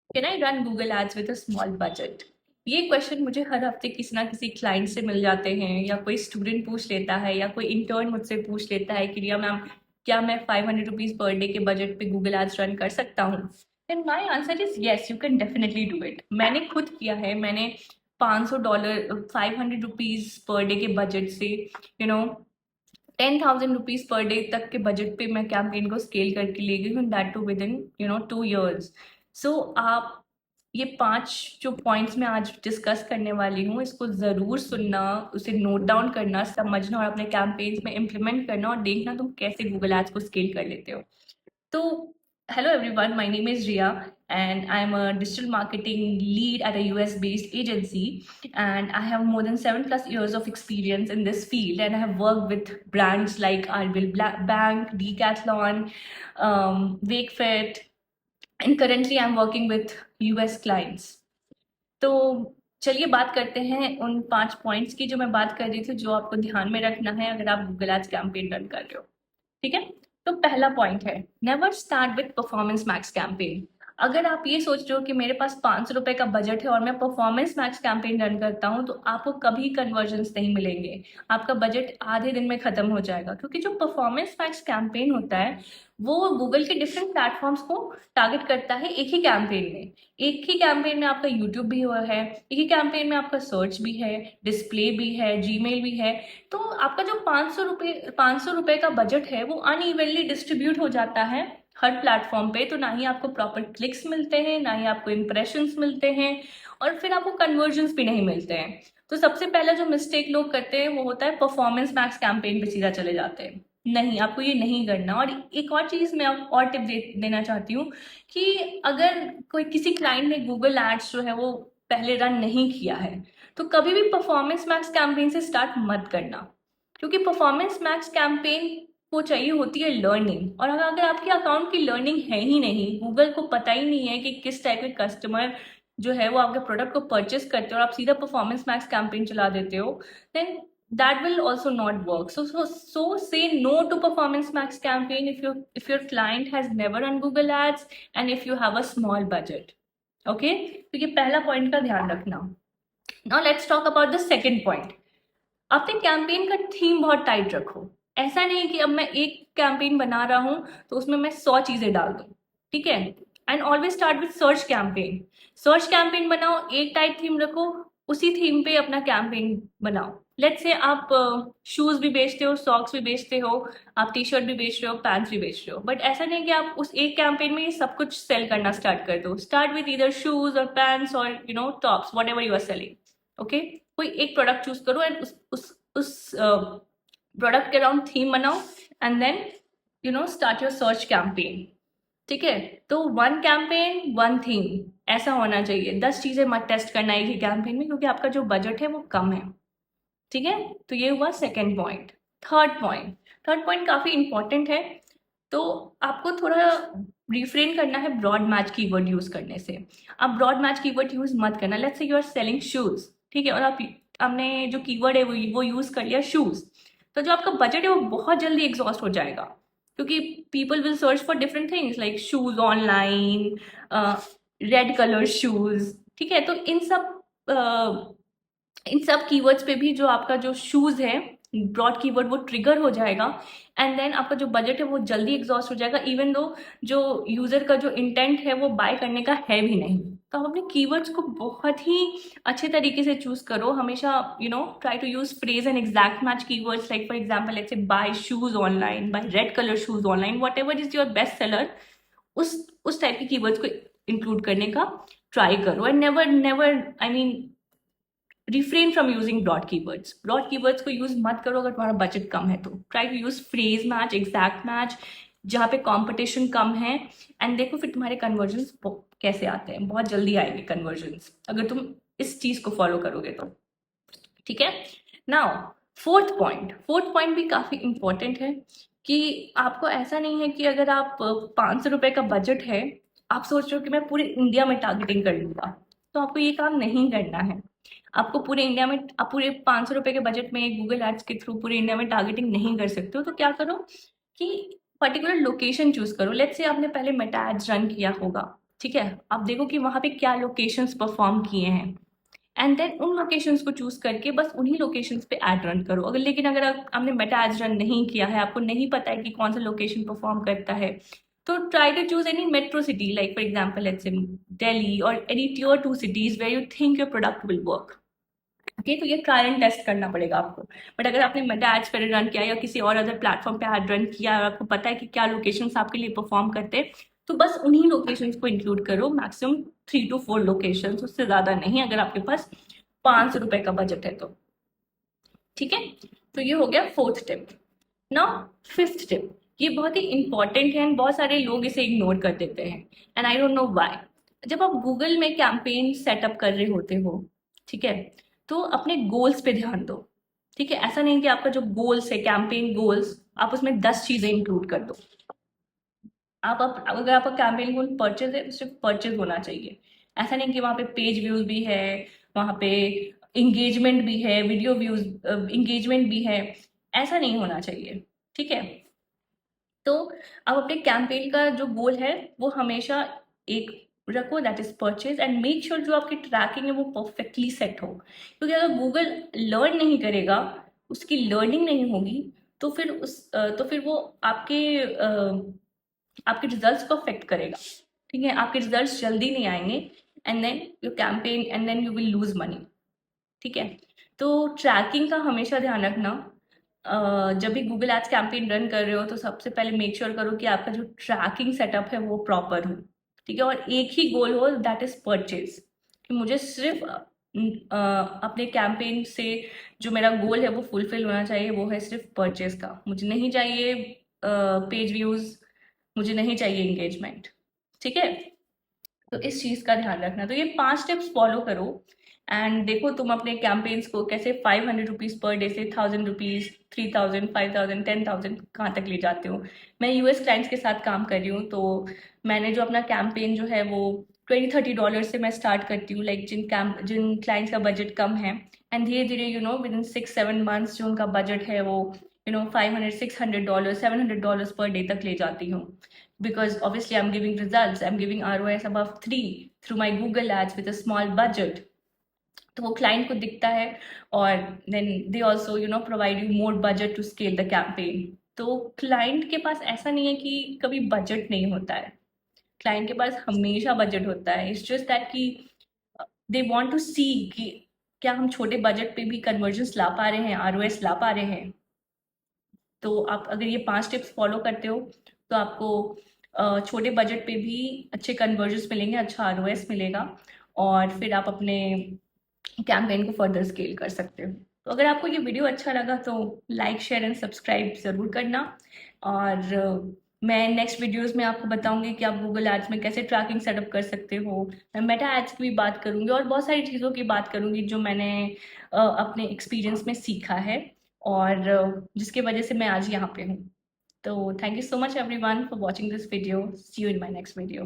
Can I run Google ads with a small budget? ये question मुझे हर हफ्ते किसी ना किसी क्लाइंट से मिल जाते हैं, या कोई स्टूडेंट पूछ लेता है, या कोई इंटर्न मुझसे पूछ लेता है कि रिया मैम, क्या मैं 500 रुपीज पर डे के बजट पे गूगल एड्स रन कर सकता हूँ? And my answer is yes, you can definitely do it. मैंने खुद किया है। मैंने $500, 500 रुपीज पर डे के बजट से, you know 10,000 rupees per day तक के बजट पे मैं कैंपेन को स्केल करके ले गई हूँ, that too with in 2 years। So आप ये 5 जो पॉइंट्स मैं आज डिस्कस करने वाली हूँ, इसको ज़रूर सुनना, उसे नोट डाउन करना, समझना और अपने कैंपेन्स में इम्प्लीमेंट करना, और देखना तुम कैसे गूगल एड्स को स्केल कर लेते हो। So, hello everyone, my name is Ria and I'm a digital marketing lead at a US based agency, and I have more than 7+ years of experience in this field, and I have worked with brands like RBL Bank, Decathlon, Wakefit, and currently I'm working with US clients. तो चलिए बात करते हैं उन 5 points की जो मैं बात कर रही थी, जो आपको ध्यान में रखना है अगर आप गूगल एड्स कैंपेन रन कर रहे हो। ठीक है। तो पहला पॉइंट है, never start with performance max campaign. अगर आप ये सोच रहे हो कि मेरे पास 500 रुपए का बजट है और मैं परफॉर्मेंस मैक्स कैंपेन रन करता हूँ, तो आपको कभी कन्वर्जन्स नहीं मिलेंगे। आपका बजट आधे दिन में खत्म हो जाएगा, क्योंकि जो परफॉर्मेंस मैक्स कैंपेन होता है वो गूगल के डिफरेंट प्लेटफॉर्म्स को टारगेट करता है एक ही कैंपेन में। एक ही कैंपेन में आपका यूट्यूब भी हुआ है, एक ही कैंपेन में आपका सर्च भी है, डिस्प्ले भी है, जीमेल भी है। तो आपका जो 500 रुपए का बजट है वो अनइवनली डिस्ट्रीब्यूट हो जाता है हर प्लेटफॉर्म पे। तो ना ही आपको प्रॉपर क्लिक्स मिलते हैं, ना ही आपको इम्प्रेशंस मिलते हैं, और फिर आपको कन्वर्जन्स भी नहीं मिलते हैं। तो सबसे पहला जो मिस्टेक लोग करते हैं वो होता है परफॉर्मेंस मैक्स कैंपेन पे सीधा चले जाते हैं। नहीं, आपको ये नहीं करना। और एक और चीज मैं और टिप देना चाहती हूँ कि अगर कोई किसी क्लाइंट ने गूगल एड्स जो है वो पहले रन नहीं किया है, तो कभी भी परफॉर्मेंस मैक्स कैंपेन से स्टार्ट मत करना। क्योंकि परफॉर्मेंस मैक्स कैंपेन को चाहिए होती है लर्निंग, और अगर आपके अकाउंट की लर्निंग है ही नहीं, गूगल को पता ही नहीं है कि किस टाइप के कस्टमर जो है वो आपके प्रोडक्ट को परचेस करते हो, और आप सीधा परफॉर्मेंस मैक्स कैंपेन चला देते हो, then that will also not work. So say no to performance max campaign if your client has never run Google Ads and if you have a small budget. Okay, तो ये पहला point का ध्यान रखना। Now let's talk about the second point. अपने campaign का theme बहुत tight रखो। ऐसा नहीं कि अब मैं एक कैंपेन बना रहा हूं तो उसमें मैं 100 चीजें डाल दूं। ठीक है। And always start with search campaign. Search campaign बनाओ, एक टाइट थीम रखो, उसी थीम पे अपना कैंपेन बनाओ। लेट्स से आप शूज भी बेचते हो, सॉक्स भी बेचते हो, आप टी शर्ट भी बेच रहे हो, पैंट्स भी बेच रहे हो, बट ऐसा नहीं कि आप उस एक कैंपेन में ये सब कुछ सेल करना स्टार्ट कर दो। Start with either shoes or pants or tops, whatever you are selling. Okay. कोई एक प्रोडक्ट चूज करो एंड उस प्रोडक्ट के अराउंड थीम बनाओ, and then start your search campaign. ठीक है। तो 1 कैंपेन 1 थीम ऐसा होना चाहिए। 10 चीजें मत टेस्ट करना एक ही कैंपेन में, क्योंकि आपका जो बजट है वो कम है। ठीक है। तो ये हुआ सेकेंड पॉइंट। थर्ड पॉइंट काफी इंपॉर्टेंट है। तो आपको थोड़ा रिफ्रेन करना है ब्रॉड मैच कीवर्ड यूज करने से। आप ब्रॉड मैच कीवर्ड यूज मत करना। Let's say you are selling shoes, ठीक है, और आपने जो कीवर्ड है वो यूज कर लिया शूज, तो जो आपका बजट है वो बहुत जल्दी एग्जॉस्ट हो जाएगा, क्योंकि people will search for different things like shoes online, red colour shoes. ठीक है। तो इन सब कीवर्ड्स पे भी जो आपका जो शूज है ब्रॉड कीवर्ड वो ट्रिगर हो जाएगा, एंड देन आपका जो बजट है वो जल्दी एग्जॉस्ट हो जाएगा, इवन दो जो यूजर का जो इंटेंट है वो बाय करने का है भी नहीं। तो आप अपने कीवर्ड्स को बहुत ही अच्छे तरीके से चूज करो। हमेशा try to use phrase and exact match keywords, like for example let's say buy shoes online, buy red colour shoes online, whatever is your best seller, उस टाइप के कीवर्ड्स को इंक्लूड करने का try करो। And never never I mean refrain from using broad keywords को use मत करो अगर तुम्हारा बजट कम है। तो try to use phrase match, exact match, जहाँ पे कंपटीशन कम है, एंड देखो फिर तुम्हारे कन्वर्जन्स कैसे आते हैं। बहुत जल्दी आएंगे कन्वर्जन्स अगर तुम इस चीज को फॉलो करोगे तो। ठीक है। नाउ फोर्थ पॉइंट भी काफी इंपॉर्टेंट है कि आपको ऐसा नहीं है कि अगर आप 500 रुपए का बजट है, आप सोच रहे हो कि मैं पूरे इंडिया में टारगेटिंग कर लूंगा, तो आपको ये काम नहीं करना है। आपको पूरे इंडिया में, आप पूरे 500 रुपए के बजट में गूगल एड्स के थ्रू पूरे इंडिया में टारगेटिंग नहीं कर सकते हो। तो क्या करो कि पर्टिकुलर लोकेशन चूज करो। लेट्स से आपने पहले मेटा एड्स रन किया होगा, ठीक है, आप देखो कि वहाँ पे क्या लोकेशंस परफॉर्म किए हैं, एंड देन उन लोकेशंस को चूज करके बस उन्हीं लोकेशंस पे ऐड रन करो। लेकिन अगर आपने मेटा एड्स रन नहीं किया है, आपको नहीं पता है कि कौन सा लोकेशन परफॉर्म करता है, तो try to choose any metro city, like for example let's say Delhi और any tier 2 cities where you think your product will work. Okay, तो ये ट्रायल एंड टेस्ट करना पड़ेगा आपको। बट अगर आपने मेटा एड्स पर रन किया या किसी और अदर प्लेटफॉर्म पे एड रन किया और आपको पता है कि क्या लोकेशंस आपके लिए परफॉर्म करते हैं, तो बस उन्हीं लोकेशंस को इंक्लूड करो, मैक्सिमम 3 to 4 लोकेशंस, उससे ज्यादा नहीं, अगर आपके पास 500 रुपए का बजट है तो। ठीक है, तो ये हो गया fourth tip. Now fifth tip, ये बहुत ही इंपॉर्टेंट है एंड बहुत सारे लोग इसे इग्नोर कर देते हैं, and I don't know why. जब आप गूगल में कैंपेन सेटअप कर रहे होते हो, ठीक है, तो अपने गोल्स पे ध्यान दो। ठीक है, ऐसा नहीं कि आपका जो गोल्स है, कैंपेन गोल्स, आप उसमें 10 चीजें इंक्लूड कर दो। अगर आपका कैंपेन गोल परचेज है तो सिर्फ परचेज होना चाहिए। ऐसा नहीं कि वहाँ पे पेज व्यूज भी है, वहाँ पे इंगेजमेंट भी है, वीडियो व्यूज इंगेजमेंट भी है, ऐसा नहीं होना चाहिए। ठीक है, तो आप अपने कैंपेन का जो गोल है वो हमेशा एक रखो, that is purchase, and make sure जो आपकी ट्रैकिंग है वो परफेक्टली सेट हो। क्योंकि अगर गूगल लर्न नहीं करेगा, उसकी लर्निंग नहीं होगी, तो फिर वो आपके रिजल्ट्स को अफेक्ट करेगा। ठीक है, आपके रिजल्ट्स जल्दी नहीं आएंगे, and then your campaign, and then you will lose money. ठीक है, तो ट्रैकिंग का हमेशा ध्यान रखना। जब भी गूगल एड्स कैंपेन रन कर रहे हो तो सबसे पहले मेक श्योर करो कि आपका जो ट्रैकिंग सेटअप है वो प्रॉपर हो। ठीक है, और एक ही गोल हो, दैट इज परचेज, कि मुझे सिर्फ अपने कैंपेन से जो मेरा गोल है वो फुलफिल होना चाहिए, वो है सिर्फ परचेज का। मुझे नहीं चाहिए पेज व्यूज, मुझे नहीं चाहिए इंगेजमेंट। ठीक है, तो इस चीज का ध्यान रखना। तो ये 5 टिप्स फॉलो करो, एंड देखो तुम अपने कैंपेन्स को कैसे 500 रुपीज पर डे से 1000 रुपीज, 3000, 5000, 10,000 कहाँ तक ले जाते हो। मैं यूएस क्लाइंट्स के साथ काम कर रही हूँ, तो मैंने जो अपना कैंपेन जो है वो $20-30 से मैं स्टार्ट करती हूँ, लाइक जिन क्लाइंट्स का बजट कम है, एंड धीरे धीरे विद इन 6-7 मंथ्स जो उनका बजट है वो $500, $600, $700 पर डे तक ले जाती हूँ। Because obviously I'm giving results, I'm giving ROIs above 3 through my Google ads with a small budget. तो वो क्लाइंट को दिखता है, और then they also provide you more budget to scale the campaign. तो क्लाइंट के पास ऐसा नहीं है कि कभी बजट नहीं होता है, क्लाइंट के पास हमेशा बजट होता है। इट्स जस्ट दैट कि दे वांट टू सी कि क्या हम छोटे बजट पे भी कन्वर्जन्स ला पा रहे हैं, आरओएस ला पा रहे हैं। तो आप अगर ये 5 टिप्स फॉलो करते हो तो आपको छोटे बजट पे भी अच्छे कन्वर्जन्स मिलेंगे, अच्छा आरओएस मिलेगा, और फिर आप अपने कैंपेन को फर्दर स्केल कर सकते हो। तो अगर आपको ये वीडियो अच्छा लगा तो लाइक, शेयर एंड सब्सक्राइब ज़रूर करना। और मैं नेक्स्ट वीडियोस में आपको बताऊंगी कि आप गूगल एड्स में कैसे ट्रैकिंग सेटअप कर सकते हो। मैं मेटा एड्स की भी बात करूंगी और बहुत सारी चीज़ों की बात करूंगी जो मैंने अपने एक्सपीरियंस में सीखा है, और जिसकी वजह से मैं आज यहाँ पे हूँ। तो thank you so much everyone for watching this video. See you in my next video.